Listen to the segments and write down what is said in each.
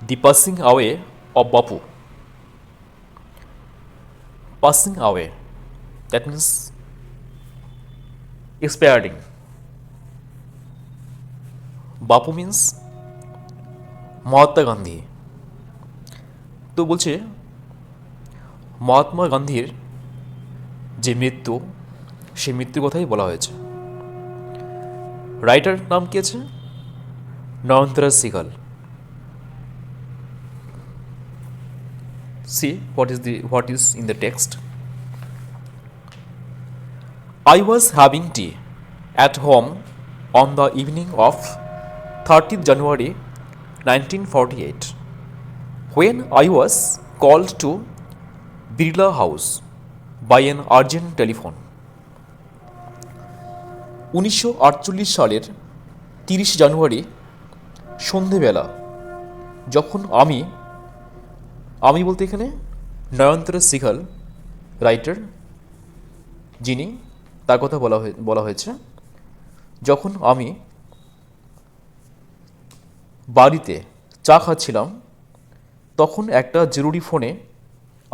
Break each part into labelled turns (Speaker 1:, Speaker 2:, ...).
Speaker 1: The passing away of Bapu. Passing away. That means expiring. Bapu means Mahatma Gandhi. তো বলছে মহাত্মা গান্ধীর যে মৃত্যু, সেই মৃত্যুর কথাই বলা হয়েছে। রাইটার নাম কি আছে? নয়নতারা Sehgal. See what is in the text. I was having tea at home on the evening of 30th January 1948 when I was called to Birla House by an urgent telephone. 1948 সালের 30 জানুয়ারি সন্ধেবেলা যখন আমি বলতে এখানে নয়নতারা সেহগাল রাইটার, যিনি, তার কথা বলা হয়েছে। যখন আমি বাড়িতে চা খাচ্ছিলাম, তখন একটা জরুরি ফোনে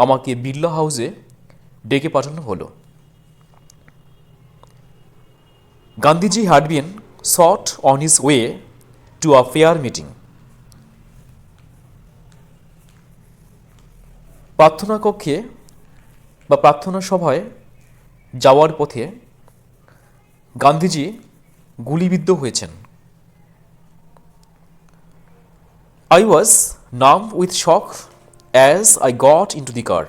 Speaker 1: আমাকে বিড়লা হাউসে ডেকে পাঠানো হলো। Gandhiji had bin sought on his way to a prayer meeting. প্রার্থনা কক্ষে বা প্রার্থনা সভায় যাওয়ার পথে গান্ধীজি গুলিবিদ্ধ হয়েছেন। I was numb with shock as I got into the car.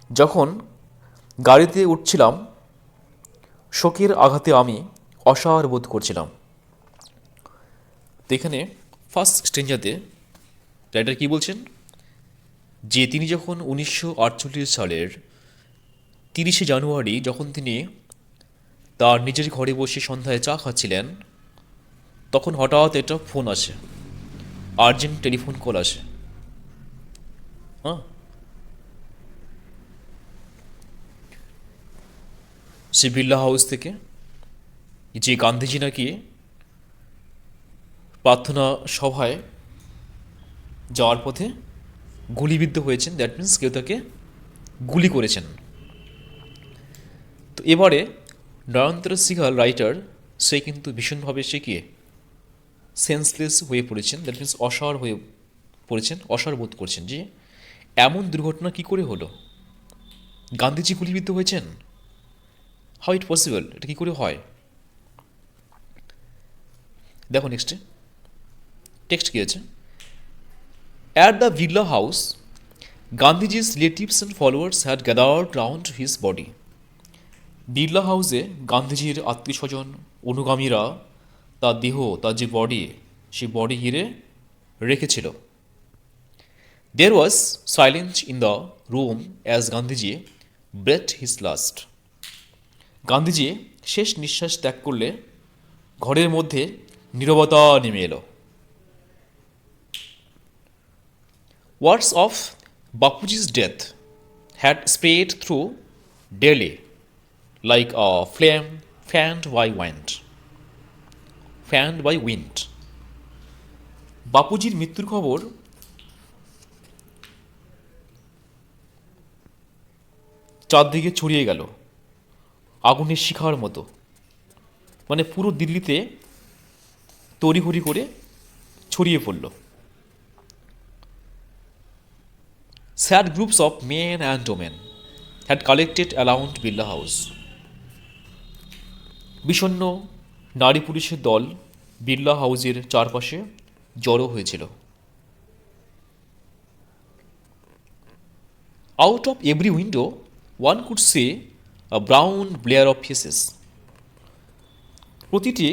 Speaker 1: যখন গাড়িতে উঠছিলাম, শোকের আঘাতে আমি অসাড় বোধ করছিলাম। তো এখানে ফার্স্ট স্ট্রেঞ্জাতে রাইটার কি বলছেন, যে তিনি যখন 1948 সালের 30শে জানুয়ারি যখন তিনি তার নিজের ঘরে বসে সন্ধ্যায় চা খাচ্ছিলেন, তখন হঠাৎ একটা ফোন আসে, আর্জেন্ট টেলিফোন কল আসে। সে বিড়লা হাউস থেকে, যে গান্ধীজি নাকি প্রার্থনা সভায় যাওয়ার পথে গুলিবিদ্ধ হয়েছেন। দ্যাট মিন্স কেউ তাকে গুলি করেছেন। তো এবারে নয়নতারা সেহগাল রাইটার, সে কিন্তু ভীষণভাবে সে কি সেন্সলেস হয়ে পড়েছেন। দ্যাট মিন্স অসাড় হয়ে পড়েছেন, অসাড় বোধ করছেন যে এমন দুর্ঘটনা কি করে হলো, গান্ধীজি গুলিবিদ্ধ হয়েছেন, হাউ ইট পসিবল, এটা কী করে হয়। দেখো নেক্সটে টেক্সট কী আছে। At the Birla house Gandhiji's relatives and followers had gathered round his body. Birla হাউসে গান্ধীজির আত্মীয় স্বজন, অনুগামীরা তার দেহ, তার যে বডি, সেই বডি ঘিরে রেখেছিল। There was silence in the room as Gandhiji breathed his last. Gandhiji শেষ নিঃশ্বাস ত্যাগ করলে ঘরের মধ্যে নীরবতা নেমে এলো। Words of Bapuji's death had spread through Delhi like a flame fanned by wind. বাপুজির মৃত্যুর খবর চারদিকে ছড়িয়ে গেল আগুনের শিখার মতো, মানে পুরো দিল্লিতে তড়িঘড়ি করে ছড়িয়ে পড়ল। Sad groups of men and women had collected around Birla House. বিষণ্ণ নারী পুরুষের দল বিড়লা হাউসের চারপাশে জড়ো হয়েছিল। Out of every window one could see a brown blare of faces. প্রতিটি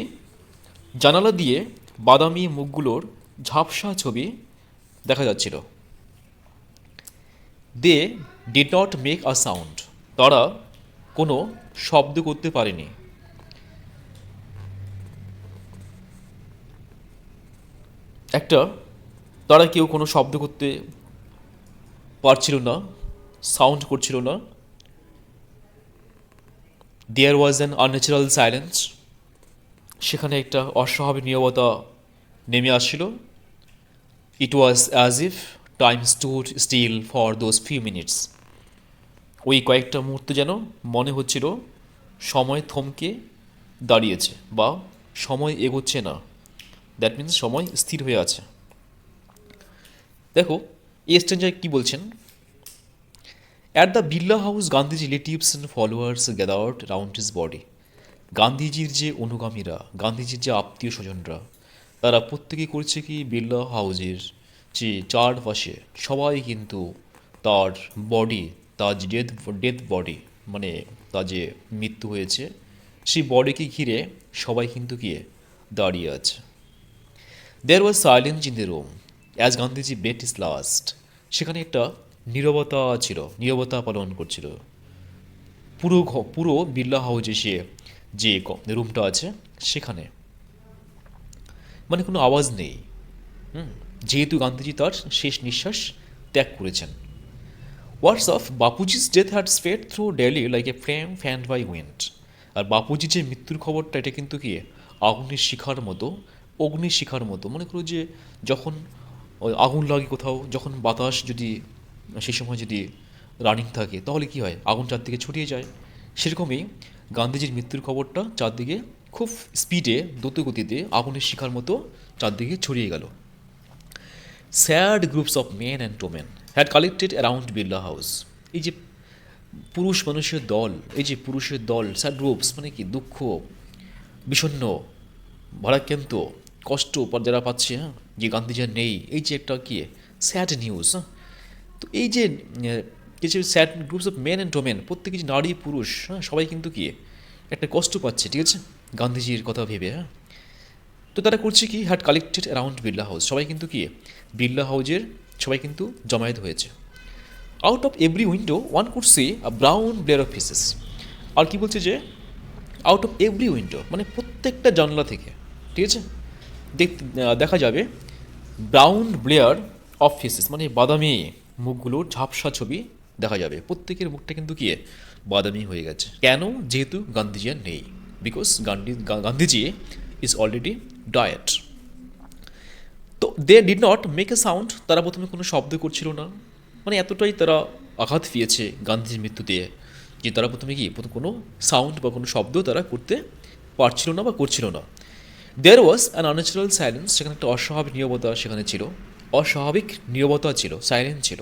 Speaker 1: জানালা দিয়ে বাদামি মুখগুলোর ঝাপসা ছবি দেখা যাচ্ছিল। They did not make a sound. তারা কোনো শব্দ করতে পারেনি। তারা কেউ কোনো শব্দ করতে পারছিল না, সাউন্ড করছিল না। There was an unnatural silence. সেখানে একটা অস্বাভাবিক নীরবতা নেমে আসছিল। It was as if time stood still for those few minutes. ওই কয়েকটা মুহূর্ত যেন মনে হচ্ছিল সময় থমকে দাঁড়িয়েছে বা সময় এগোচ্ছে না। দ্যাট মিন্স সময় স্থির হয়ে আছে। দেখো এই স্ট্যান্ডায় কী বলছেন, at the Birla house Gandhiji relatives and followers gathered round his body. গান্ধীজির যে অনুগামীরা, গান্ধীজির যে আত্মীয় স্বজনরা, তারা প্রত্যেকে করছে কি, বিড়লা হাউজের যে চারপাশে সবাই কিন্তু তার বডি, তার যে ডেথ বডি, মানে তার যে মৃত্যু হয়েছে সেই বডিকে ঘিরে সবাই কিন্তু গিয়ে দাঁড়িয়ে আছে। There was silence in the room as Gandhiji breath is last. সেখানে একটা নীরবতা ছিল, নীরবতা পালন করছিল পুরো বিড়লা হাউজে সে যে রুমটা আছে সেখানে, মানে কোনো আওয়াজ নেই। যেহেতু গান্ধীজি তার শেষ নিঃশ্বাস ত্যাগ করেছেন। Words of Bapuji's death had spread through Delhi like a flame fanned by wind. আর বাপুজির যে মৃত্যুর খবরটা, এটা কিন্তু কি আগুনের শিখার মতো, অগ্নি শিখার মতো। মনে করো যে যখন আগুন লাগে কোথাও, যখন বাতাস যদি সেই সময় যদি রানিং থাকে তাহলে কি হয়, আগুন চারদিকে ছড়িয়ে যায়। সেরকমই গান্ধীজির মৃত্যুর খবরটা চারদিকে খুব স্পিডে, দ্রুত গতিতে আগুনের শিখার মতো চারদিকে ছড়িয়ে গেল। Sad groups of men and women had collected around Birla house. এই যে পুরুষ মানুষের দল, এই যে পুরুষের দল, স্যাড গ্রুপস মানে কি, দুঃখ, বিষণ্ণ, ভারাক্রান্ত, কষ্ট যারা পাচ্ছে, হ্যাঁ, যে গান্ধীজি আর নেই, এই যে একটা কি স্যাড নিউজ। হ্যাঁ, তো এই যে কিছু sad groups of men and women, প্রত্যেকে যে নারী পুরুষ, হ্যাঁ, সবাই কিন্তু কি একটা কষ্ট পাচ্ছে, ঠিক আছে, গান্ধীজির কথা ভেবে। হ্যাঁ, তো তারা করছে কি, had collected around Birla house. সবাই কিন্তু কি বিড়লা হাউজের সবাই কিন্তু জমায়েত হয়েছে। Out of every window one could see a brown blur of faces. আর কি বলছে যে আউট অফ এভরি উইন্ডো মানে প্রত্যেকটা জানলা থেকে, ঠিক আছে, দেখা যাবে ব্রাউন ব্লেয়ার অফ ফেসেস, মানে বাদামি মুখগুলোর ঝাপসা ছবি দেখা যাবে। প্রত্যেকের মুখটা কিন্তু কি বাদামি হয়ে গেছে। কেন? যেহেতু গান্ধীজি আর নেই, because Gandhiji is already died. তো they did not make a sound, তারা প্রথমে কোনো শব্দ করছিল না। মানে এতটাই তারা আঘাত পেয়েছে গান্ধীজির মৃত্যুতে যে তারা প্রথমে কি কোনো সাউন্ড বা কোনো শব্দ তারা করতে পারছিল না বা করছিল না। দেয়ার ওয়াজ অ্যান আনন্যাচারাল সাইলেন্স, সেখানে একটা অস্বাভাবিক নীরবতা সেখানে ছিল, অস্বাভাবিক নীরবতা ছিল, সাইলেন্স ছিল।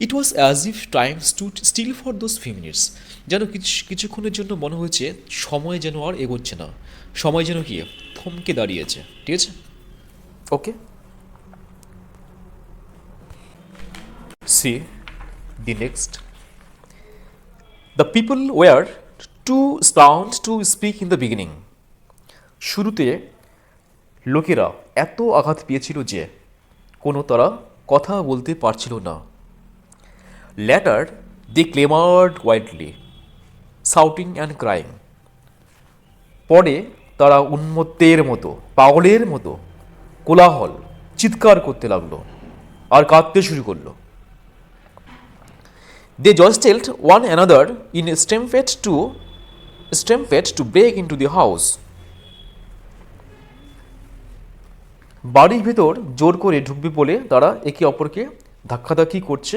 Speaker 1: It was as if time stood still for those few minutes. যেন কিছুক্ষণের জন্য মনে হয়েছে সময় যেন আর এগোচ্ছে না, সময় যেন কি থমকে দাঁড়িয়েছে, ঠিক আছে। ওকে, see the next. The people were too stunned to speak in the beginning. শুরুতে লোকেরা এত আঘাত পেয়েছিল যে কোনো তারা কথা বলতে পারছিল না। Later they clamoured wildly shouting and crying. পরে তারা উন্মত্তের মতো, পাগলের মতো কোলাহল, চিৎকার করতে লাগলো আর কাঁদতে শুরু করলো। They jostled one another in a stampede to break into the house. বাড়ির ভেতর জোর করে ঢুকবে বলে তারা একে অপরকে ধাক্কাধাক্কি করছে,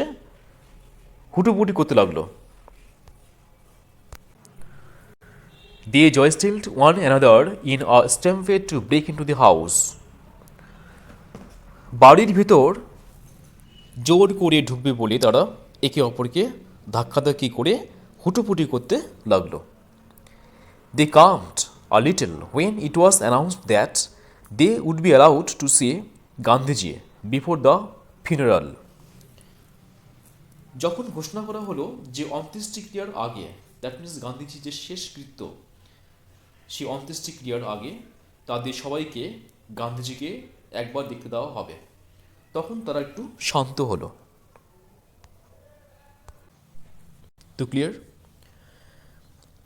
Speaker 1: হুটোপুটি করতে লাগলো। They jostled one another in a stampede to break into the house. বাড়ির ভেতর জোর করে ঢুকবে বলে তারা একে অপরকে ধাক্কাধাক্কি করে হুটোপুটি করতে লাগলো। They calmed a little when it was announced that they would be allowed to see Gandhiji before the funeral. যখন ঘোষণা করা হলো যে অন্ত্যেষ্টিক্রিয়ার আগে, দ্যাট মিনস গান্ধীজির যে শেষকৃত্য, সেই অন্ত্যেষ্টিক্রিয়ার আগে তাদের সবাইকে গান্ধীজিকে একবার দেখতে দেওয়া হবে, তখন তারা একটু শান্ত হলো। তো clear?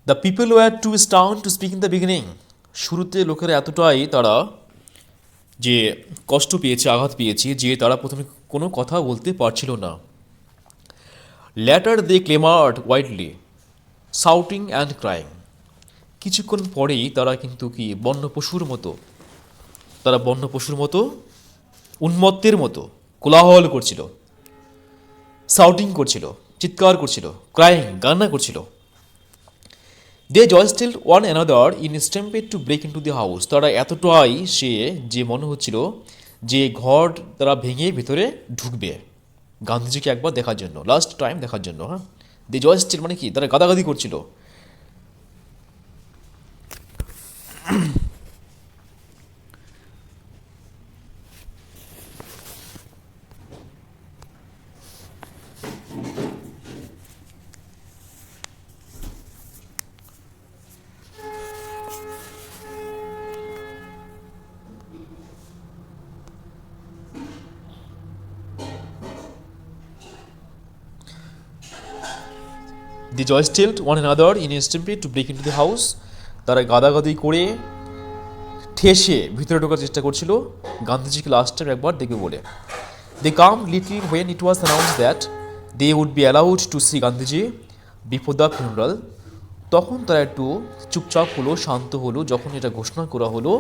Speaker 1: The people were too stunned to speak in the beginning. শুরুতে লোকেরা এতটাই তারা যে কষ্ট পেয়েছে, আঘাত পেয়েছে যে তারা প্রথমে কোনো কথা বলতে পারছিল না। Later they clamoured wildly shouting and crying. কিছুক্ষণ পরেই তারা কিন্তু কি বন্য পশুর মতো উন্মত্তের মতো কোলাহল করছিল, শাউটিং করছিল, চিৎকার করছিল, ক্রাইং, কান্না করছিল। They jostled one another in stampede to break into the house. তারা এতটাই সে যে মনে হচ্ছিল যে ঘর তারা ভেঙে ভেতরে ঢুকবে গান্ধীজিকে একবার দেখার জন্য, লাস্ট টাইম দেখার জন্য। হ্যাঁ, দে জয়েস্টেল মানে কি, তারা গাদাগাদি করছিল। The jostled one another in stampede to break into the house. তারা গাদাগাদি করে ঠেসে ভিতরে ঢোকার চেষ্টা করছিল গান্ধীজিকে লাস্ট টাইম একবার দেখবে বলে। They calm little when it was announce that they would be allowed to see Gandhiji before the funeral. তখন তারা একটু চুপচাপ হলো, শান্ত হলো যখন এটা ঘোষণা করা হলো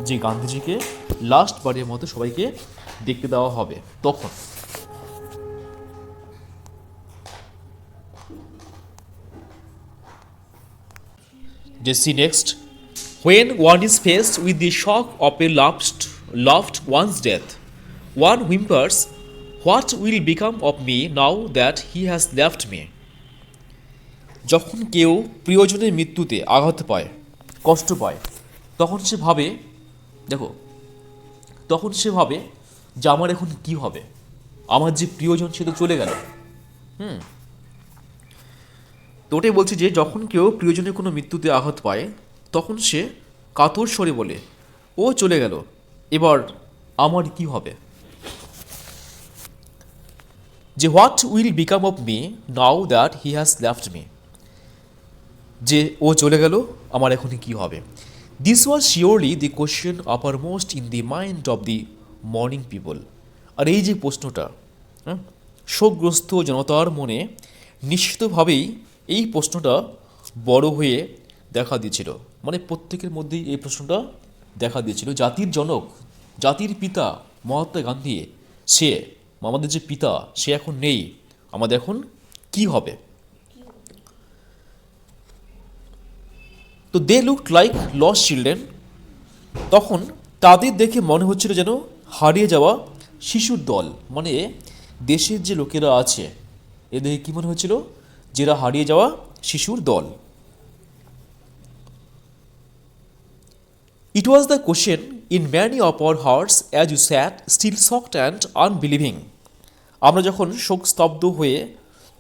Speaker 1: যে গান্ধীজিকে লাস্ট বারের মতো সবাইকে দেখতে দেওয়া হবে। তখন যে see next, when one is faced with the shock of a loved one's death, one whimpers, what will become of me now that he has left me? যখন কেউ প্রিয়জনের মৃত্যুতে আঘাত পায়, কষ্ট পায়, তখন সে ভাবে, দেখো, তখন সে ভাবে যে আমার এখন কি হবে, আমার যে প্রিয়জন সে তো চলে গেল। তো ওটাই বলছি যে যখন কেউ প্রিয়জনের কোনো মৃত্যুতে আঘাত পায় তখন সে কাতর স্বরে বলে, ও চলে গেল, এবার আমার কি হবে? যে what will become of me now that he has left me, যে ও চলে গেল, আমার এখনই কি হবে? This was surely the question uppermost in the mind of the mourning people. আর এই যে প্রশ্নটা, শোকগ্রস্ত জনতার মনে নিশ্চিতভাবেই এই প্রশ্নটা বড় হয়ে দেখা দিয়েছিল, মানে প্রত্যেকের মধ্যেই এই প্রশ্নটা দেখা দিয়েছিল। জাতির জনক, জাতির পিতা মহাত্মা গান্ধী, সে আমাদের যে পিতা, সে এখন নেই, আমাদের এখন কি হবে? তো they look like lost children, তখন তাদের দেখে মনে হচ্ছিল যেন হারিয়ে যাওয়া শিশুর দল, মানে দেশের যে লোকেরা আছে এদের কী মনে হচ্ছিল, যেরা হারিয়ে যাওয়া শিশুর দল। It was the question in many of our hearts as you sat still shocked and unbelieving. আমরা যখন শোক স্তব্ধ হয়ে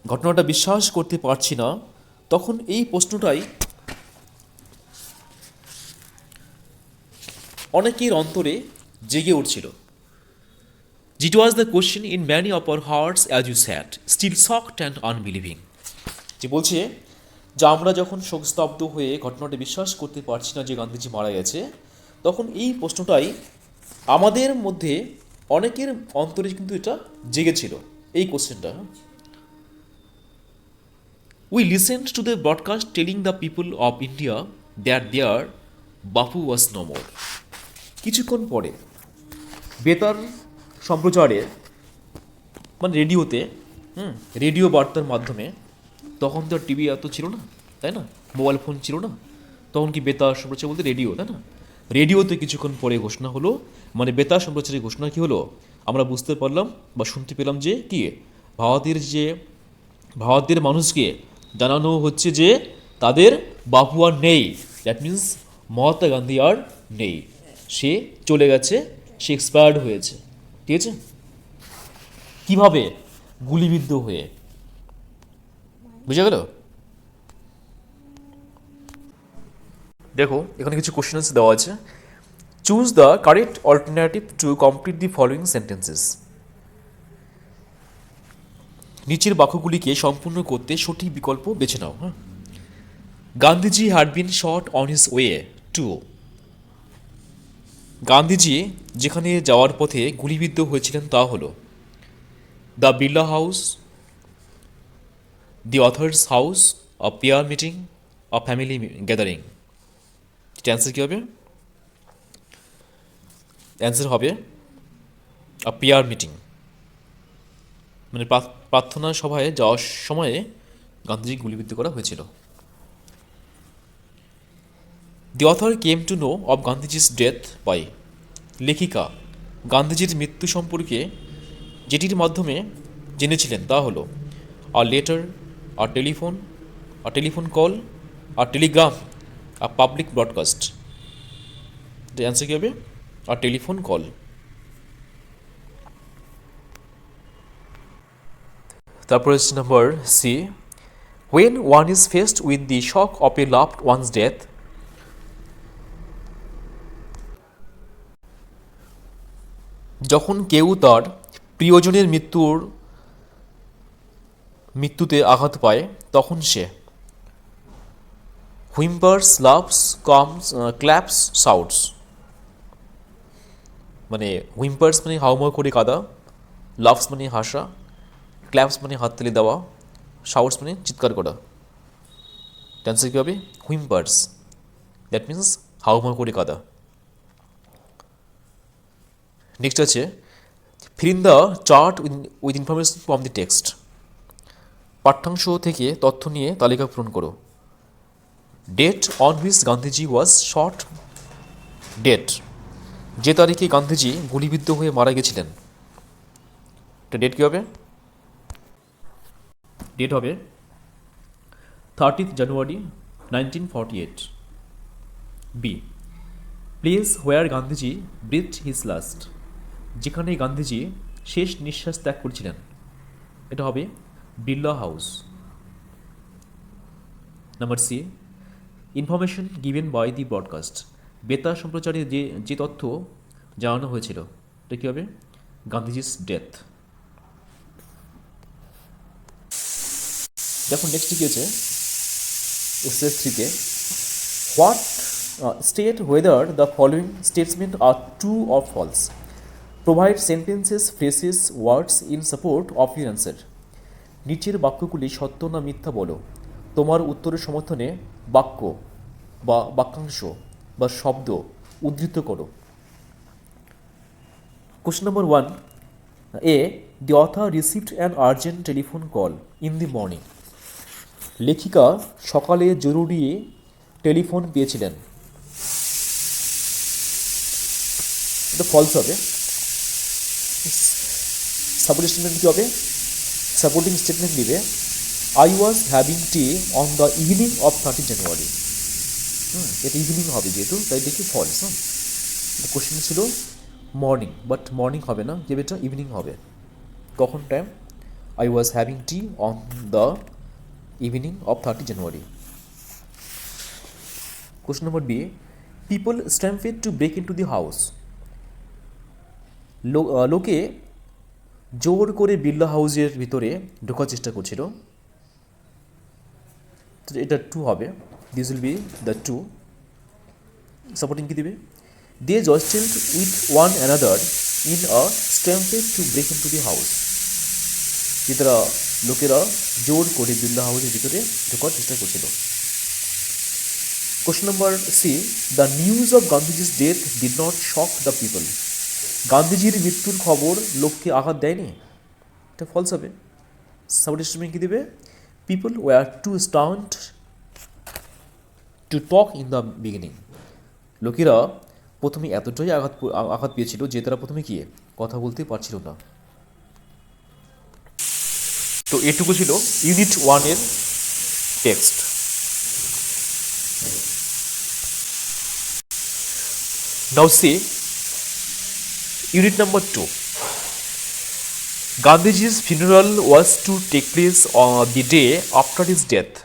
Speaker 1: ঘটনাটা বিশ্বাস করতে পারছি না, তখন এই প্রশ্নটাই অনেকের অন্তরে জেগে উঠছিল। It was the question in many of our hearts as you sat still shocked and unbelieving. যে বলছে যে আমরা যখন শোকস্তব্ধ হয়ে ঘটনাটা বিশ্বাস করতে পারছি না যে গান্ধীজি মারা গেছে, তখন এই প্রশ্নটাই আমাদের মধ্যে অনেকের অন্তরে কিন্তু এটা জেগেছিল, এই কোশ্চেনটা। We listened to the broadcast telling the people of India that their Bapu was no more. কিছুক্ষণ পরে বেতার সম্প্রচারে, মানে রেডিওতে, রেডিও বার্তার মাধ্যমে, তখন তো টিভি এত ছিল না, তাই না, মোবাইল ফোন ছিল না, তখন কি বেতার সম্প্রচার বলতে রেডিও, তাই না? রেডিওতে কিছুক্ষণ পরে ঘোষণা হলো, মানে বেতার সম্প্রচারের ঘোষণা কী হলো, আমরা বুঝতে পারলাম বা শুনতে পেলাম যে কি ভারতের মানুষকে জানানো হচ্ছে যে তাদের বাপু আর নেই। দ্যাট মিন্স মহাত্মা গান্ধী আর নেই, সে চলে গেছে, সে এক্সপায়ার্ড হয়েছে। ঠিক আছে? কীভাবে? গুলিবিদ্ধ হয়ে। বুঝে গেল? দেখো এখানে কিছু কোশ্চেন্স দেওয়া আছে। Choose the correct alternative to complete the following sentences. নিচের বাক্যগুলিকে সম্পূর্ণ করতে সঠিক বিকল্প বেছে নাও। Gandhiji had been shot on his way to. Gandhiji যেখানে যাওয়ার পথে গুলিবিদ্ধ হয়েছিলেন তা হলো the Birla house, the author's house, a prayer meeting, a family gathering. Answer কী হবে? অ্যান্সার হবে আ প্রেয়ার মিটিং, মানে প্রার্থনা সভায় যাওয়ার সময়ে গান্ধীজি গুলিবিদ্ধ করা হয়েছিল। The author came to know of Gandhiji's death by, লেখিকা গান্ধীজির মৃত্যু সম্পর্কে যেটির মাধ্যমে জেনেছিলেন তা হলো a letter, a telephone, a telephone call, a telegram, a public broadcast. Answer কী হবে? A telephone call. তারপরে হচ্ছে number C, when one is faced with the shock of a loved one's death, যখন কেউ তার প্রিয়জনের মৃত্যুতে আঘাত পায় তখন সে হুইম্পার্স, লাভস, কামস, ক্ল্যাপস, সাউটস। মানে হুইম্পার্স মানে হাউমাউ করে কাঁদা, লাভস মানে হাসা, ক্ল্যাপস মানে হাততালি দেওয়া, সাউটস মানে চিৎকার করা। অ্যান্সার কী হবে? হুইম্পার্স, দ্যাট মিন্স হাউমাউ করে কাঁদা। নেক্সট আছে fill in the chart with information from the text, পাঠ্যাংশ থেকে তথ্য নিয়ে তালিকা পূরণ করো। Date on which Gandhiji was shot date, যে তারিখে গান্ধীজি গুলিবিদ্ধ হয়ে মারা গেছিলেন, এটা ডেট কী হবে? ডেট হবে 30th January 1948। B, place where Gandhiji breathed his last, যেখানে গান্ধীজি শেষ নিঃশ্বাস ত্যাগ করেছিলেন, এটা হবে Birla house. Number C, information given by the broadcast, বেতার সম্প্রচারে যে তথ্য জানানো হয়েছিল, এটা কী হবে? গান্ধীজিস ডেথ। দেখুন নেক্সট কী হয়েছে এক্সারসাইজ 3-তে, what state whether the following statements are true or false, provide sentences, phrases, words in support of your answer, নিচের বাক্যগুলি সত্য না মিথ্যা বলো, তোমার উত্তরের সমর্থনে বাক্য বা বাক্যাংশ বা শব্দ উদ্ধৃত করো। Question number 1, A, the author received an urgent telephone call in the morning, লেখিকা সকালে জরুরি টেলিফোন পেয়েছিলেন, এটা ফলস হবে। সাপোর্টিং স্টেটমেন্ট কী হবে? সাপোর্টিং স্টেটমেন্ট দিবে I was having tea on the evening of 30 January. এটা ইভিনিং হবে যেহেতু, তাই দেখি ফলস। কোশ্চেন ছিল মর্নিং, বাট মর্নিং হবে না, যে এটা ইভিনিং হবে। কখন time? I was having tea on the evening of 30 January. Question number B, people stampeded to break into the house, লোকে জোর করে বিড়লা হাউসের ভিতরে ঢোকার চেষ্টা করছিল, এটা টু হবে। This will be the true. Supporting কী দিবে? They jostled with one another in a stampede to break into the house, যে তারা লোকেরা জোর করে বিড়লা হাউসের ভিতরে ঢোকার চেষ্টা করছিল। Question number C, the news of Gandhiji's death did not shock the people, গান্ধীজির মৃত্যুর খবর লোককে আঘাত দেয়নি, এটা ফলস হবে। সাপোর্টিং স্টেটমেন্ট কী দেবে? People were too stunned to talk in the beginning, লোকেরা প্রথমে এতটাই আঘাত পেয়েছিল যে তারা প্রথমে গিয়ে কথা বলতে পারছিল না। তো এটুকু ছিল ইউনিট 1-এর text. Now see unit number 2, Gandhiji's funeral was to take place on the day after his death,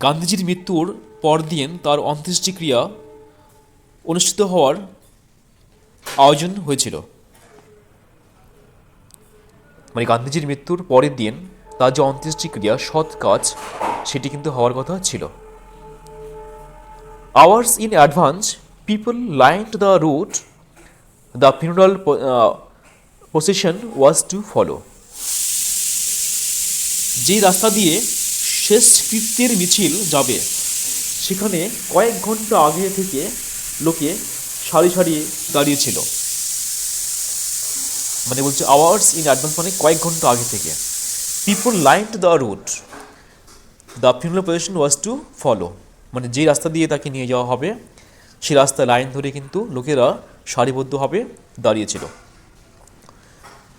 Speaker 1: গান্ধীজির মৃত্যুর পরদিন তার অন্ত্যেষ্টিক্রিয়া অনুষ্ঠিত হওয়ার আয়োজন হয়েছিল। মানে গান্ধীজির মৃত্যুর পরের দিন তার যে অন্ত্যেষ্টিক্রিয়া, সৎ কাজ, সেটি কিন্তু হওয়ার কথা ছিল। Hours in advance people lined the route the funeral procession was to follow, যেই রাস্তা দিয়ে শেষকৃত্যের মিছিল যাবে সেখানে কয়েক ঘন্টা আগে থেকে লোকে সারি সারি দাঁড়িয়েছিল। মানে বলছে আওয়ার্স ইন অ্যাডভান্স মানে কয়েক ঘন্টা আগে থেকে। People lined the route, the funeral procession was to follow, মানে যে রাস্তা দিয়ে তাকে নিয়ে যাওয়া হবে সেই রাস্তায় লাইন ধরে কিন্তু লোকেরা সারিবদ্ধভাবে দাঁড়িয়েছিল।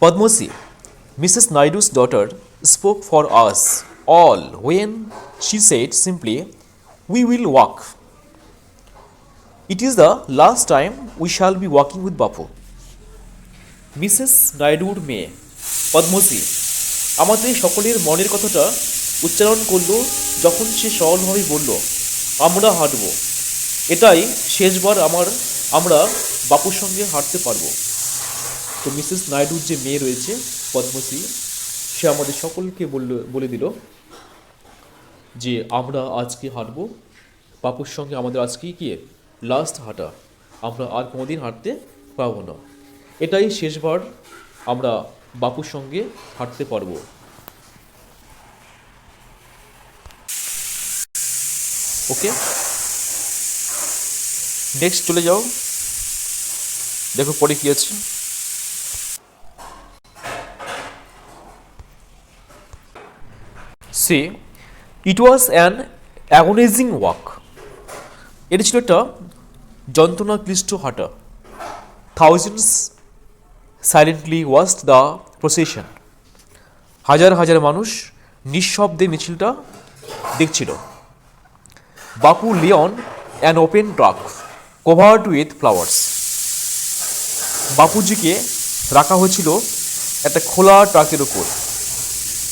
Speaker 1: Padmashri, Mrs Naidu's daughter, spoke for us all when she said simply, "We will walk. It is the last time we shall be walking with Bapu." Mrs নাইডুর মেয়ে পদ্মশ্রী আমাদের সকলের মনের কথাটা উচ্চারণ করলো যখন সে সরলভাবে বলল, আমরা হাঁটব, এটাই শেষবার আমরা বাপুর সঙ্গে হাঁটতে পারবো। তো মিসেস নাইডুর যে মেয়ে রয়েছে পদ্মশ্রী, সে আমাদের সকলকে বলে দিল যে আমরা আজকে হাঁটবো বাপুর সঙ্গে, আমাদের আজকেই কি লাস্ট হাঁটা, আমরা আর কোনোদিন হাঁটতে পারবো না, এটাই শেষবার আমরা বাপুর সঙ্গে হাঁটতে পারবো। ওকে, নেক্সট চলে যাও, দেখো পরে কি আছে। See it was an agonising walk, এটা ছিল একটা যন্ত্রণাক্লিষ্ট হাঁটা। Thousands silently watched the procession, হাজার হাজার মানুষ নিঃশব্দে মিছিলটা দেখছিল। Bapu lay on an open truck covered with flowers, বাপুজিকে রাখা হয়েছিল একটা খোলা ট্রাকের ওপর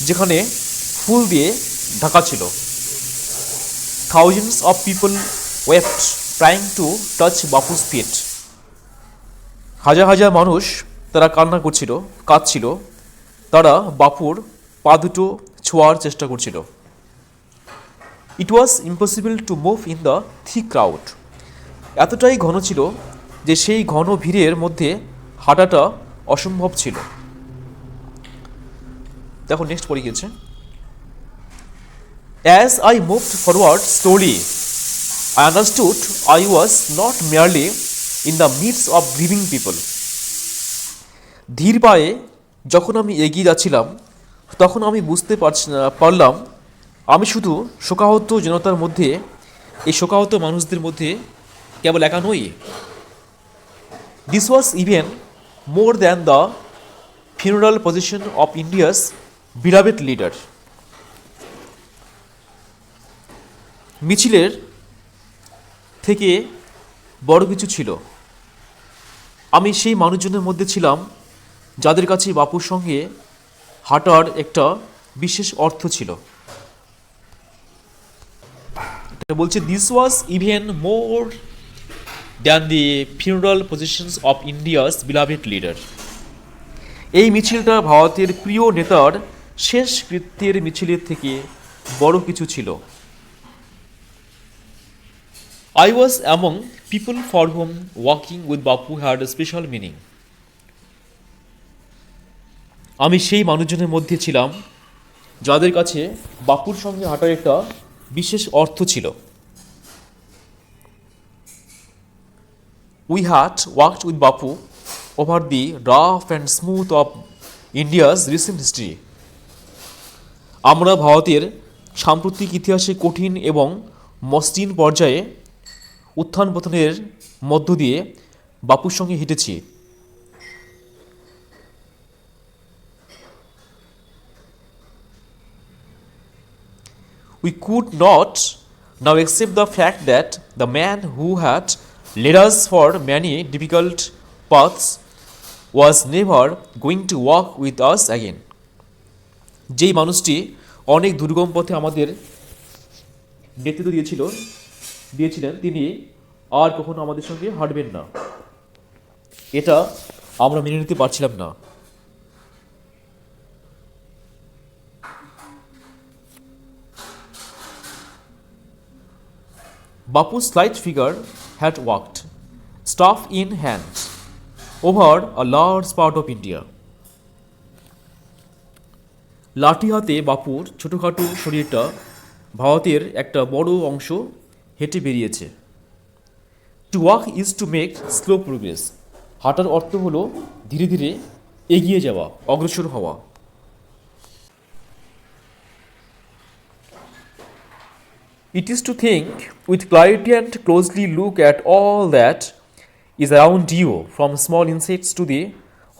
Speaker 1: যেখানে ফুল দিয়ে ঢাকা ছিল। Thousands of people wept trying to touch Bapu's feet, হাজার হাজার মানুষ তারা কান্না করছিল, কাঁদছিল, তারা বাপুর পা দুটো ছোঁয়ার চেষ্টা করছিল। It was impossible to move in the thick crowd, এতটাই ঘন ছিল যে সেই ঘন ভিড়ের মধ্যে হাঁটাটা অসম্ভব ছিল। দেখো নেক্সট পড়ে গেছে। As I moved forward slowly, I understood I was not merely in the midst of grieving people. ধীর পায়ে যখন আমি এগিয়ে যাচ্ছিলাম তখন আমি বুঝতে পারলাম আমি শুধু শোকাহত জনতার মধ্যে, এই শোকাহত মানুষদের মধ্যে কেবল একা নই। This was even more than the funeral procession of India's beloved leader. মিছিলের থেকে বড় কিছু ছিল, আমি সেই মানুষজনের মধ্যে ছিলাম যাদের কাছে বাপুর সঙ্গে হাঁটার একটা বিশেষ অর্থ ছিল। বলছে this was even more than the funeral processions of India's beloved leader, এই মিছিলটা ভারতের প্রিয় নেতার শেষ কৃত্যের মিছিলের থেকে বড় কিছু ছিল। I was among people for whom walking with Bapu had a special meaning. আমি সেই মানুষজনের মধ্যে ছিলাম যাদের কাছে বাপুর সঙ্গে হাঁটার একটা বিশেষ অর্থ ছিল। We had walked with Bapu over the rough and smooth of India's recent history. আমরা ভারতের সাম্প্রতিক ইতিহাসে কঠিন এবং মসৃণ পর্যায়ে উত্থান পতনের মধ্য দিয়ে বাপুর সঙ্গে হেঁটেছি। We could not now accept the fact that the man who had led us for many difficult paths was never going to walk with us again. যেই মানুষটি অনেক দুর্গম পথে আমাদের নেতৃত্ব দিয়েছিলেন তিনি আর কখনো আমাদের সঙ্গে হাঁটবেন না, এটা আমরা মেনে নিতে পারছিলাম না। Bapu's slight figure had walked, staff in hand, over a large part of India. লাঠি হাতে বাপুর ছোটোখাটো শরীরটা ভারতের একটা বড় অংশ হেঁটে বেরিয়েছে। Two walk is to make slow progress, হাঁটার অর্থ হলো ধীরে ধীরে এগিয়ে যাওয়া, অগ্রসর হওয়া। It is to think with clarity and closely look at all that is around you from small insects to the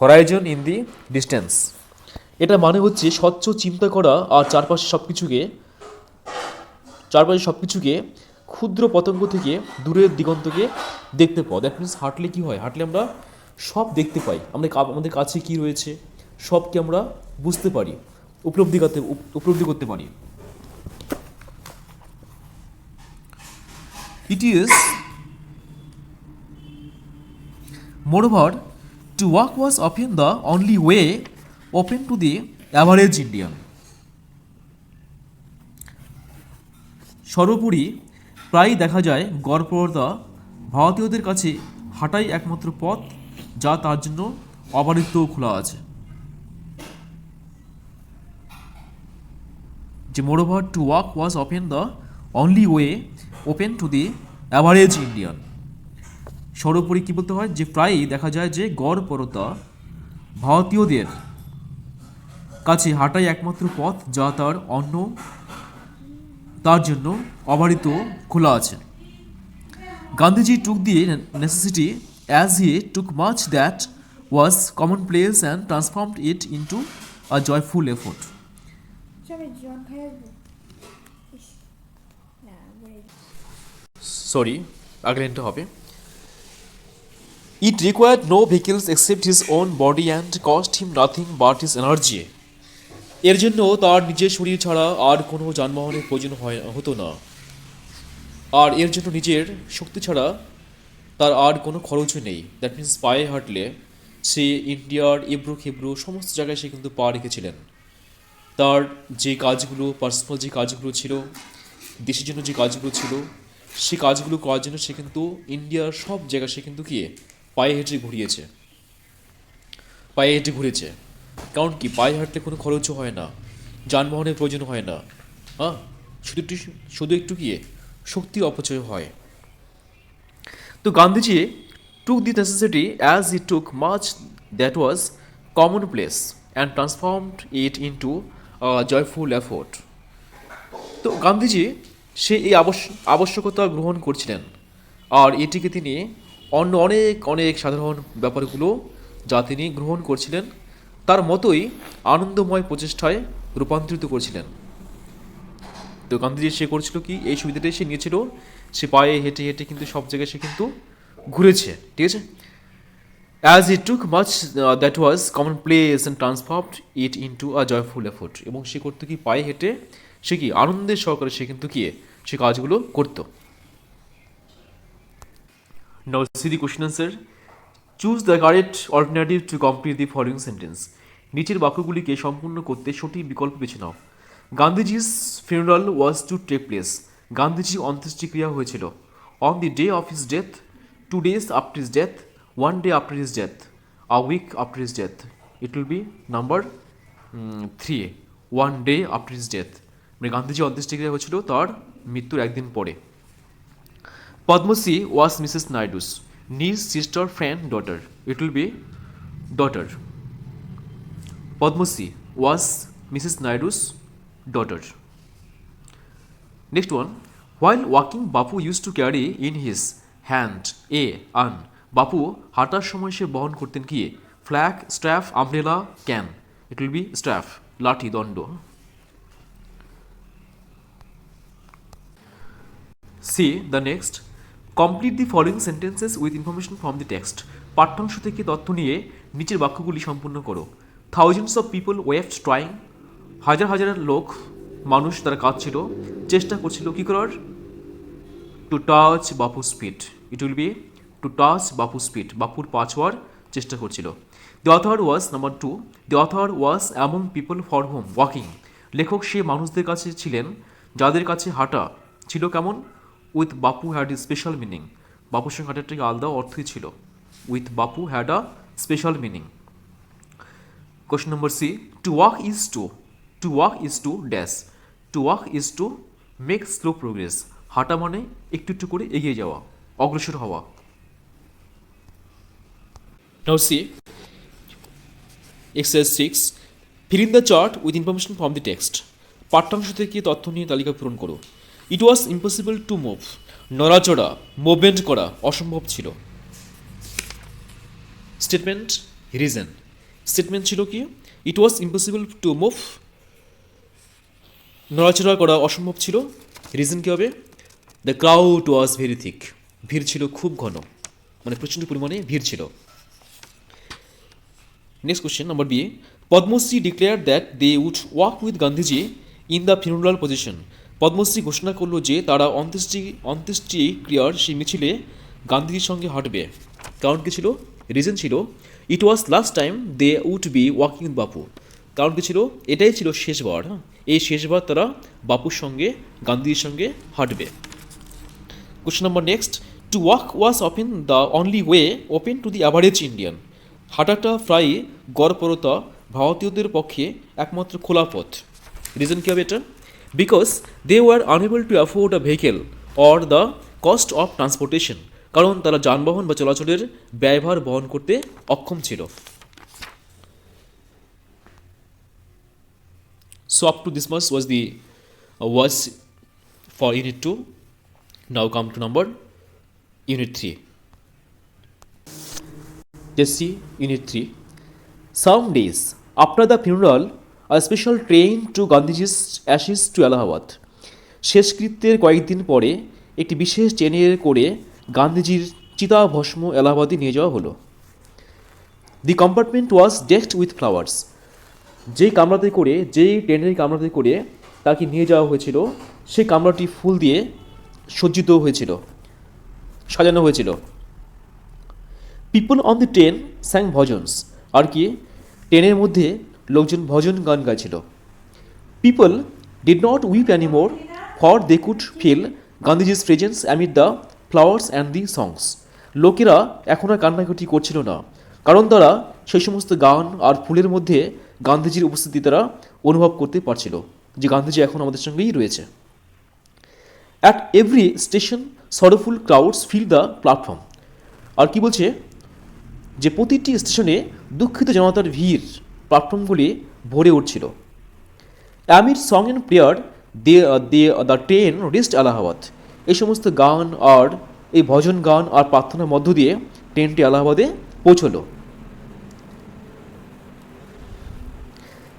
Speaker 1: horizon in the distance. এটা মানে হচ্ছে স্বচ্ছ চিন্তা করা আর চারপাশে সবকিছুকে ক্ষুদ্র পতঙ্গ থেকে দূরের দিগন্তকে দেখতে পাও। দ্যাট মিনস হাঁটলে কি হয়, হাঁটলে আমরা সব দেখতে পাই, আমাদের কাছে কি রয়েছে সবকে আমরা বুঝতে পারি, উপলব্ধি করতে পারি। It is moreover to walk was often the only way open to the average Indian. সর্বোপরি প্রায়ই দেখা যায় গড়পড়তা ভারতীয়দের কাছে হাঁটাই একমাত্র পথ যা তার জন্য অবারিত খোলা আছে। যে moreover to walk was often the only way open to the average Indian. সর্বোপরি কী বলতে হয়, যে প্রায়ই দেখা যায় যে গড়পড়তা ভারতীয়দের কাছে হাঁটাই একমাত্র পথ যা তার জন্য অবারিত খোলা আছে। Gandhiji took the necessity as he took much that was commonplace and transformed it into a joyful effort. Sorry, আগের লাইনটা হবে। It required no vehicles except his own body and cost him nothing but his energy. এর জন্য তার নিজের শরীর ছাড়া আর কোনো যানবাহনের প্রয়োজন হতো না, আর এর জন্য নিজের শক্তি ছাড়া তার আর কোনো খরচও নেই। দ্যাট মিন্স পায়ে হাঁটলে সে ইন্ডিয়ার এবড়ো খেবড়ো সমস্ত জায়গায় সে কিন্তু পা রেখেছিলেন। তার যে কাজগুলো, পার্সোনাল যে কাজগুলো ছিল, দেশের জন্য যে কাজগুলো ছিল, সে কাজগুলো করার জন্য সে কিন্তু ইন্ডিয়ার সব জায়গায় সে কিন্তু পায়ে হেঁটে ঘুরেছে। কারণ কি, পায়ে হাঁটলে কোনো খরচও হয় না, যানবাহনের প্রয়োজন হয় না, হ্যাঁ, শুধু একটু শক্তির অপচয় হয়। তো Gandhiji took the necessity as he took much that was commonplace and transformed it into a joyful effort. তো গান্ধীজি সে এই আবশ্যকতা গ্রহণ করছিলেন, আর এটিকে তিনি অন্য অনেক অনেক সাধারণ ব্যাপারগুলো যা তিনি গ্রহণ করছিলেন তার মতোই আনন্দময় প্রচেষ্টায় রূপান্তরিত করছিলেন। তো গান্ধীজি সে করছিল কি, এই সুবিধাটাই সে নিয়েছিল, সে পায়ে হেঁটে হেঁটে কিন্তু সব জায়গায় সে কিন্তু ঘুরেছে, ঠিক আছে। As he took much that was commonplace and transformed it into a joyful effort. এবং সে করতো কি, পায়ে হেঁটে সে আনন্দের সহকারে সে কিন্তু সে কাজগুলো করতো। Now see the question answer. Choose the correct alternative to complete the following sentence. নিচের বাক্যগুলিকে সম্পূর্ণ করতে সঠিক বিকল্প বেছে নাও। গান্ধীজি's funeral was to take place. Gandhiji অন্ত্যেষ্টিক্রিয়া হয়েছিল। On the day of his death, 2 days after his death, 1 day after his death, a week after his death. It will be number 3. 1 day after his death. মানে গান্ধীজি অন্ত্যেষ্টিক্রিয়া হয়েছিল তার মৃত্যুর একদিন পরে। Padmasi was Mrs. Naidu's niece, sister, friend, daughter. It will be daughter. Padmasi was Mrs. Naidu's daughter. Next one. While walking, Bapu used to carry in his hand a an. Bapu হাঁটার সময় সে বহন করতেন কি? Flag, staff, umbrella, can. It will be staff. লাঠি, দণ্ড। See the next. Complete the following sentences with information from the text. পাঠ্যাংশ থেকে তথ্য নিয়ে নিচের বাক্যগুলি সম্পূর্ণ করো। Thousands of people wept trying. হাজার হাজার মানুষ তারা কাঁদছিল, চেষ্টা করছিল কি করার? To touch Bapu's feet. It will be to touch Bapu's feet. বাপুর পা ছোঁয়ার চেষ্টা করছিল। The author was number 2. The author was among people for home walking. লেখক সে মানুষদের কাছে ছিলেন যাদের কাছে হাঁটা ছিল কেমন? With Bapu had a special meaning. বাপুর সঙ্গে হাঁটার থেকে আলাদা অর্থই ছিল। With Bapu had a special meaning. Question number C. To walk is to dash. To walk is to make slow progress. হাঁটা মানে একটু একটু করে এগিয়ে যাওয়া, অগ্রসর হওয়া। Now see, exercise 6, fill in the chart with information from the text. পাঠ্যাংশ থেকে তথ্য নিয়ে তালিকা পূরণ করো। It was impossible to move, নড়াচড়া মুভমেন্ট করা অসম্ভব ছিল। স্টেটমেন্ট রিজন, স্টেটমেন্ট ছিল কি, it was impossible to move, নড়াচড়া করা অসম্ভব ছিল। রিজন কী হবে, the crowd was very thick, ভিড় ছিল খুব ঘন, মানে প্রচণ্ড পরিমাণে ভিড় ছিল। Next question number B, Padmashri declare that they would walk with Gandhiji in the funeral procession. Padmashri ঘোষণা করলো যে তারা অন্ত্যেষ্টিক্রিয়ার সেই মিছিলে গান্ধীজির সঙ্গে হাঁটবে। কারণ কী ছিল, রিজন ছিল it was last time they would be walking with Bapu. কারণ কী ছিল, এটাই ছিল শেষবার, হ্যাঁ, এই শেষবার তারা বাপুর সঙ্গে গান্ধীজির সঙ্গে হাঁটবে। Question number next, to walk was often the only way open to the average Indian. হাঁটাটা প্রায় গড়পরতা ভারতীয়দের পক্ষে একমাত্র খোলা পথ। রিজন কী হবে এটা, because they were unable to afford a vehicle or the cost of transportation. কারণ তারা যানবাহন বা চলাচলের ব্যয়ভার বহন করতে অক্ষম ছিল। So up to this much was the was for unit 2. Now come to number unit 3. Let's see unit 3. Some days after the funeral, a special train to Gandhiji's ashes to Allahabad. শেষকৃত্যের কয়েকদিন পরে একটি বিশেষ ট্রেনে করে গান্ধীজির চিতাভস্ম এলাহাবাদে নিয়ে যাওয়া হলো। The compartment was decked with flowers. যেই ট্রেনের কামরাতে করে তাকে নিয়ে যাওয়া হয়েছিল, সেই কামরাটি ফুল দিয়ে সজ্জিত হয়েছিল, সাজানো হয়েছিল। People on the train sang bhajans, আর কি ট্রেনের মধ্যে লোকজন ভজন গান গাইছিল। People did not weep anymore for they could feel Gandhiji's presence amid the flowers and the songs. লোকেরা এখন আর কান্নাকাটি করছিল না, কারণ তারা সেই সমস্ত গান আর ফুলের মধ্যে গান্ধীজির উপস্থিতি তারা অনুভব করতে পারছিল, যে গান্ধীজি এখন আমাদের সঙ্গেই রয়েছে। At every station sorrowful crowds filled the platform. আর কি বলছে, যে প্রতিটি স্টেশনে দুঃখিত জনতার ভিড় প্ল্যাটফর্মগুলি ভরে উঠছিল। Amid song and prayer the train reached Allahabad. এই সমস্ত গান আর এই ভজন গান আর প্রার্থনার মধ্য দিয়ে ট্রেনটি এলাহাবাদে পৌঁছলো।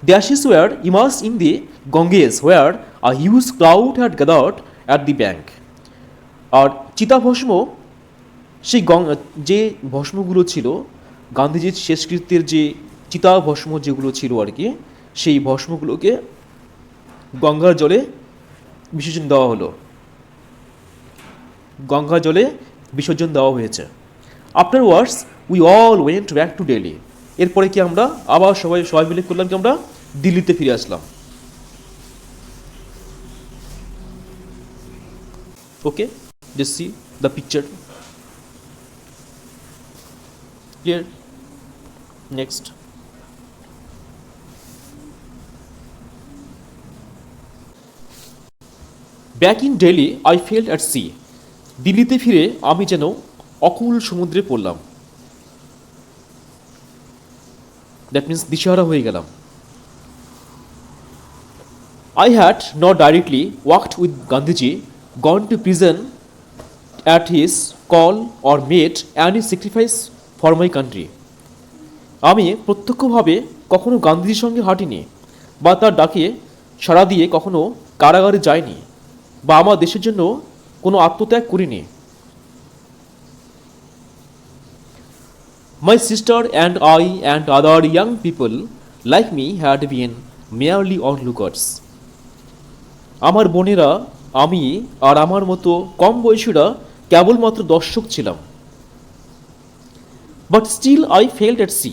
Speaker 1: The ashes were immersed in the Ganges where a huge crowd had gathered at the bank. আর চিতাভস্ম, সেই যে ভস্মগুলো ছিল গান্ধীজির শেষকৃত্যের যে চিতাভস্ম যেগুলো ছিল আর কি, সেই ভস্মগুলোকে গঙ্গার জলে বিসর্জন দেওয়া হলো, গঙ্গা জলে বিসর্জন দেওয়া হয়েছে। Afterwards we all went back to Delhi. এরপরে কি আমরা আবার সবাই মিলে করলাম কি, আমরা দিল্লিতে ফিরে আসলাম। Okay, just see the picture clear. Next, back in Delhi I felt at sea. দিল্লিতে ফিরে আমি যেন অকুল সমুদ্রে পড়লাম। দ্যাট মিনস দিশাহারা হয়ে গেলাম। I had not directly walked with Gandhiji, gone to prison at his call or made any sacrifice for my country. আমি প্রত্যক্ষভাবে কখনো গান্ধীজির সঙ্গে হাঁটিনি, বা তার ডাকে সাড়া দিয়ে কখনো কারাগারে যাইনি, বা আমার দেশের জন্য কোনো আত্মত্যাগ করিনি। My sister and I and other young people like me had been merely onlookers. আমার বোনেরা, আমি আর আমার মতো কম বয়সীরা কেবলমাত্র দর্শক ছিলাম। But still I felt at sea.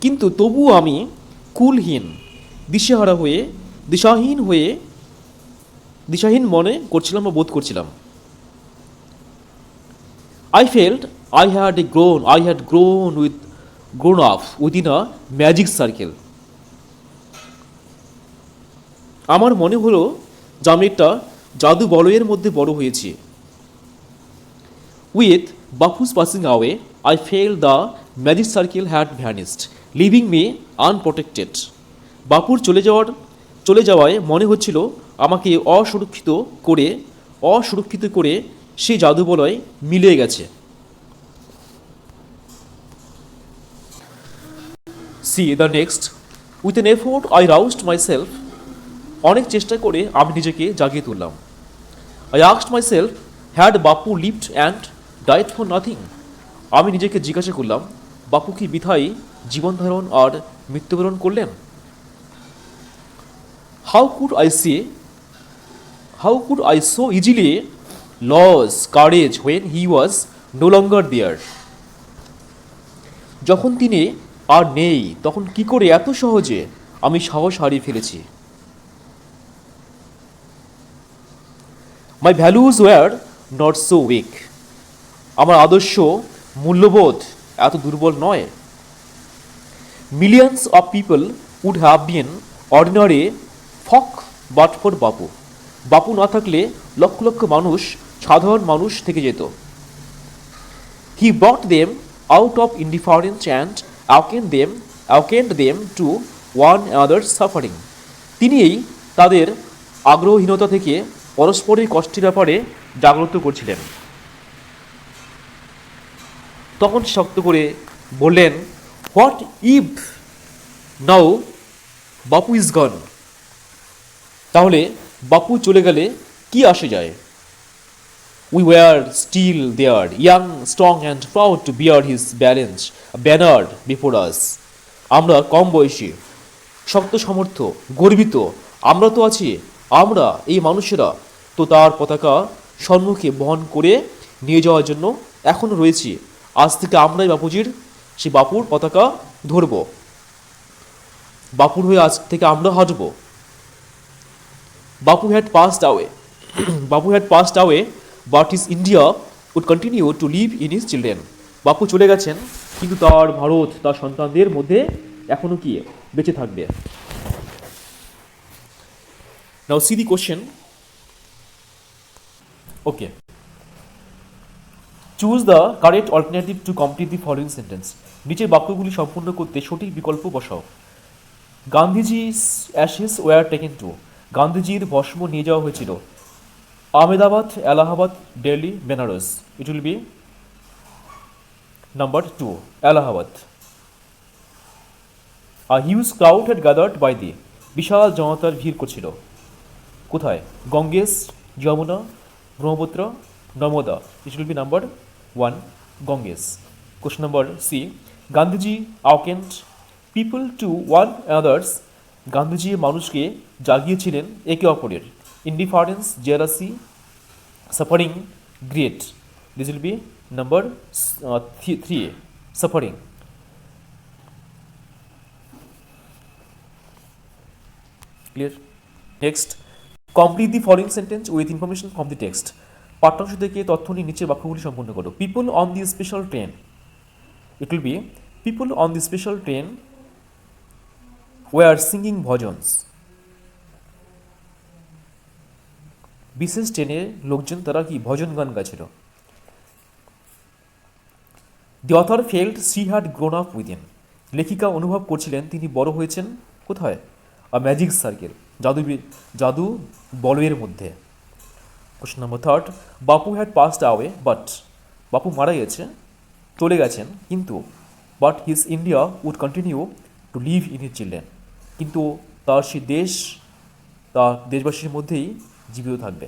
Speaker 1: কিন্তু তবুও আমি কুলহীন, দিশাহীন মনে করছিলাম বা বোধ করছিলাম। I felt I had grown up within a magic circle. আমার মনে হলো যে আমি একটা জাদু বলয়ের মধ্যে বড় হয়েছি। With Bapu's passing away, I felt the magic circle had vanished, leaving me unprotected. বাপুর চলে যাওয়ায় মনে হচ্ছিল আমাকে অসুরক্ষিত করে সেই জাদুবলয় মিলিয়ে গেছে। See the next, with an effort I roused myself, অনেক চেষ্টা করে আমি নিজেকে জাগিয়ে তুললাম। I asked myself, had Bapu lived and died for nothing, আমি নিজেকে জিজ্ঞাসা করলাম বাপু কি বৃথাই জীবন ধারণ আর মৃত্যুবরণ করলেন। How could I say how could I so easily lose courage when he was no longer there, যখন তিনি আর নেই তখন কি করে এত সহজে আমি সাহস হারিয়ে ফেলেছি। My values were not so weak, আমার আদর্শ মূল্যবোধ এত দুর্বল নয়। Millions of people would have been ordinary folk but for Bapu, Bapu না থাকলে লক্ষ লক্ষ মানুষ সাধারণ মানুষ থেকে যেত। He brought them out of indifference and awakened them to one another suffering, তিনিই তাদের আগ্রহহীনতা থেকে পরস্পরের কষ্টের ব্যাপারে জাগ্রত করছিলেন। তখন শক্ত করে বললেন, what if now Bapu is গন, তাহলে বাপু চলে গেলে কি আসে যায়। We were still there, young strong and proud to bear his banner before us, আমরা কম বয়সী, শক্ত সমর্থ, গর্বিত, আমরা তো আছি, আমরা এই মানুষেরা তো তার পতাকা সম্মুখে বহন করে নিয়ে যাওয়ার জন্য এখনও রয়েছি। আজ থেকে আমরাই সেই বাপুর পতাকা ধরব, বাপুর হয়ে আজ থেকে আমরা হাঁটব। বাপু had passed away Bapu had passed away but his India would continue to live in his children, Bapu চলে গেছেন কিন্তু তার ভারত তার সন্তানদের মধ্যে এখনো কি বেঁচে থাকবে। Now see the question. Okay, choose the correct alternative to complete the following sentence, নিচের বাক্যগুলি সম্পূর্ণ করতে সঠিক বিকল্প বসাও। Gandhiji's ashes were taken to, গান্ধীজির ভস্ম নিয়ে যাওয়া হয়েছিল Ahmedabad, Allahabad, Delhi, Benaras. It will be number 2, Allahabad. A huge crowd had gathered by the, বিশাল জনতার ভিড় করছিল কোথায়, Ganges, Yamuna, Brahmaputra, Narmada. It will be number 1, Ganges. Question number C, Gandhiji awakened people to one another's, Gandhiji মানুষকে জাগিয়েছিলেন একে অপরের, indifference, jealousy, suffering, great. This will be number 3, suffering. Clear? Next, complete the following sentence with information from the text, পাঠ্যাংশ থেকে তথ্য নিয়ে নিচের বাক্যগুলি সম্পূর্ণ করো। People on the special train, it will be people on the special train were singing bhajans, বিশেষ ট্রেনে লোকজন তারা কি ভজন গান গাইছিল। The author felt she had grown up within, লেখিকা অনুভব করছিলেন তিনি বড় হয়েছেন কোথায়, আ ম্যাজিক সার্কেল, জাদু বলয়ের মধ্যে। Question number 3, Bapu had passed away but, বাপু মারা চলে গেছেন কিন্তু, but his India would continue to live in his children, কিন্তু তার সেই দেশ তার দেশবাসীর মধ্যেই জীবিত থাকবে।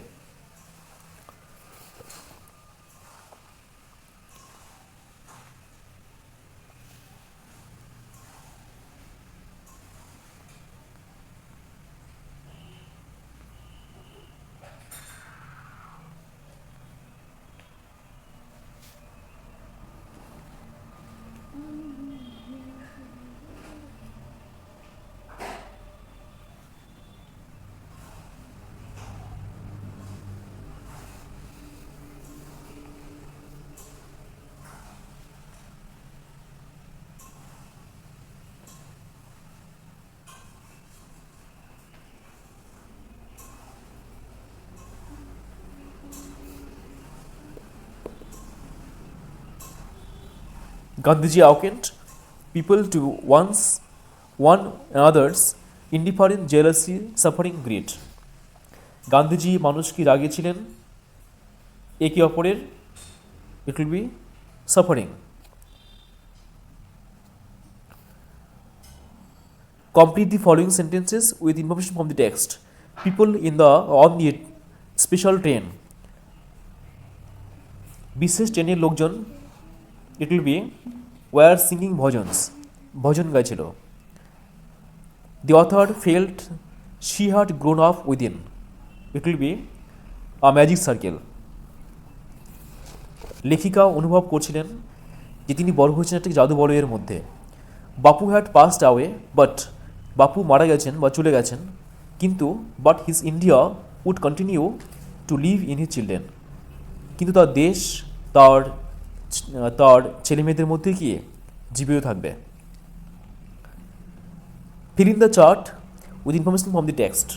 Speaker 1: Gandhiji awakened people to one another's indifferent jealousy, suffering, greed. Gandhiji মানুষকে জাগিয়েছিলেন একে অপরের, it will be suffering. Complete the following sentences with information from the text. People on the special train. বিশেষ ট্রেনের লোকজন, it will be were singing bhajans, ভজন গাইছিল. The author felt she had grown up within, it will be a magic circle. লেখিকা অনুভব করছিলেন যে তিনি বড় হয়েছেন একটি জাদু বলয়ের মধ্যে. বাপু হ্যাড পাসড আওয়ে, বাট বাপু মারা গেছেন বা চলে গেছেন, কিন্তু but his India would continue to live in his children, কিন্তু তার দেশ তার তার ছেলেমেয়েদের মধ্যে কি জীবিত থাকবে. Fill in the chart with information from the text.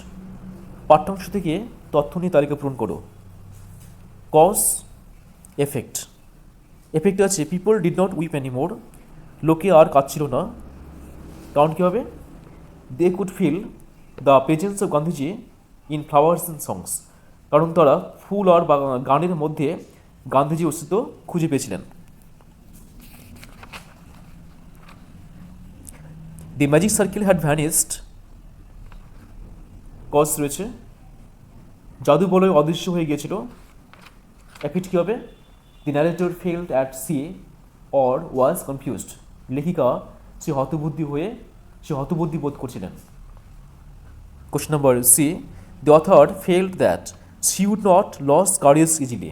Speaker 1: পাঠ্যাংশ থেকে তথ্য নিয়ে তালিকা পূরণ করো. Cause, effect. এফেক্ট আছে people did not weep anymore, লোকে আর কাঁদছিল না, কারণ কী হবে, they could feel the presence of Gandhiji in flowers and songs, কারণ তারা ফুল আর গানের মধ্যে গান্ধীজি অস্তিত্ব খুঁজে পেয়েছিলেন. The magic circle had vanished, cause রয়েছে, জাদু বলয় অদৃশ্য হয়ে গিয়েছিল. এফেক্ট কী হবে, the narrator felt at sea or was confused, লেখিকা সে হতবুদ্ধি বোধ করছিলেন. Question number C, the author felt that she would not lose courage easily.